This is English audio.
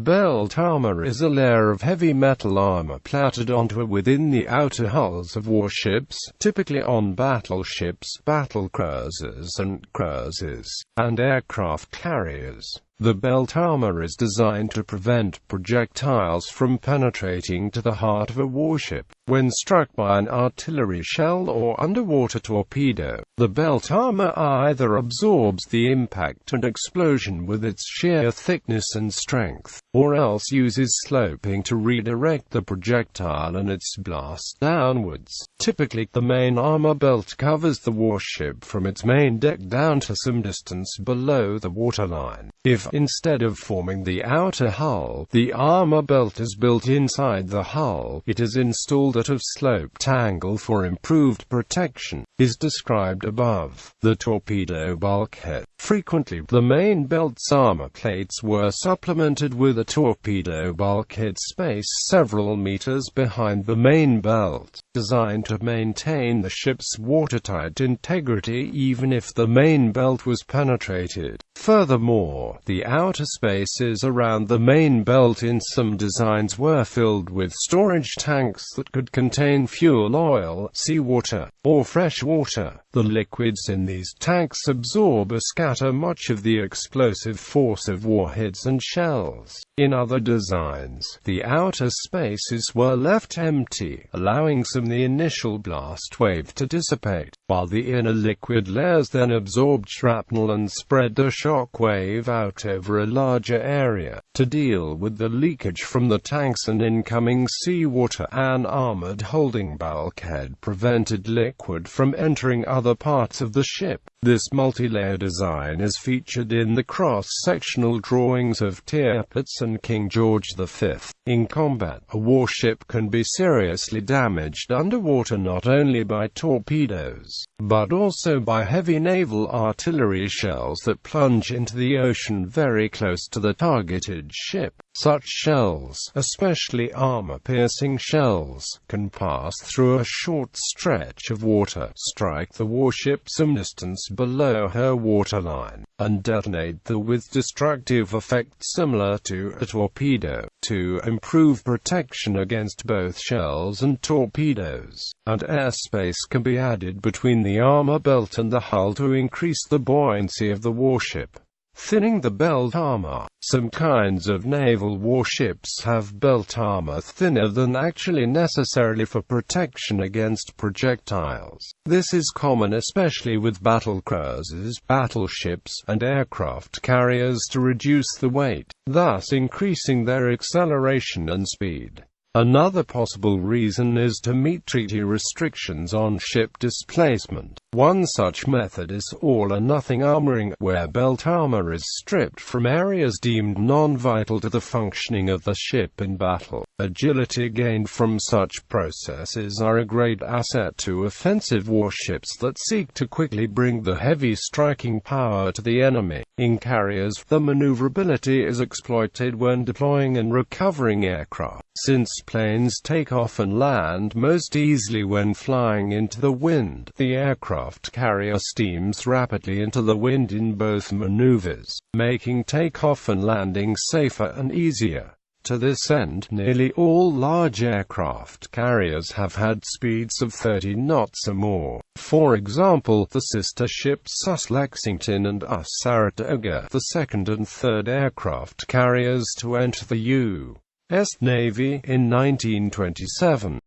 Belt armor is a layer of heavy metal armor plaited onto within the outer hulls of warships, typically on battleships, battlecruisers and cruisers, and aircraft carriers. The belt armor is designed to prevent projectiles from penetrating to the heart of a warship. When struck by an artillery shell or underwater torpedo, the belt armor either absorbs the impact and explosion with its sheer thickness and strength, or else uses sloping to redirect the projectile and its blast downwards. Typically, the main armor belt covers the warship from its main deck down to some distance below the waterline. If, instead of forming the outer hull, the armor belt is built inside the hull, it is installed at a sloped angle for improved protection, is described above. The torpedo bulkhead. Frequently, the main belt's armor plates were supplemented with a torpedo bulkhead space several meters behind the main belt, designed to maintain the ship's watertight integrity even if the main belt was penetrated. Furthermore, the outer spaces around the main belt in some designs were filled with storage tanks that could contain fuel oil, seawater, or fresh water. The liquids in these tanks absorb or scatter much of the explosive force of warheads and shells. In other designs, the outer spaces were left empty, allowing some of the initial blast wave to dissipate, while the inner liquid layers then absorbed shrapnel and spread the shock wave out over a larger area. To deal with the leakage from the tanks and incoming seawater, an armored holding bulkhead prevented liquid from entering other parts of the ship. This multi-layer design is featured in the cross-sectional drawings of Tirpitz and King George V. In combat, a warship can be seriously damaged underwater not only by torpedoes, but also by heavy naval artillery shells that plunge into the ocean very close to the targeted ship. Such shells, especially armor-piercing shells, can pass through a short stretch of water, strike the warship some distance below her waterline, and detonate with destructive effect similar to a torpedo. To improve protection against both shells and torpedoes, and airspace can be added between the armor belt and the hull to increase the buoyancy of the warship. Thinning the belt armor. Some kinds of naval warships have belt armor thinner than actually necessarily for protection against projectiles. This is common especially with battlecruisers, battleships, and aircraft carriers to reduce the weight, thus increasing their acceleration and speed. Another possible reason is to meet treaty restrictions on ship displacement. One such method is all-or-nothing armoring, where belt armor is stripped from areas deemed non-vital to the functioning of the ship in battle. Agility gained from such processes are a great asset to offensive warships that seek to quickly bring the heavy striking power to the enemy. In carriers, the maneuverability is exploited when deploying and recovering aircraft, since planes take off and land most easily when flying into the wind. The aircraft carrier steams rapidly into the wind in both maneuvers, making takeoff and landing safer and easier. To this end, nearly all large aircraft carriers have had speeds of 30 knots or more. For example, the sister ships US Lexington and US Saratoga, the second and third aircraft carriers to enter the U.S. Navy in 1927.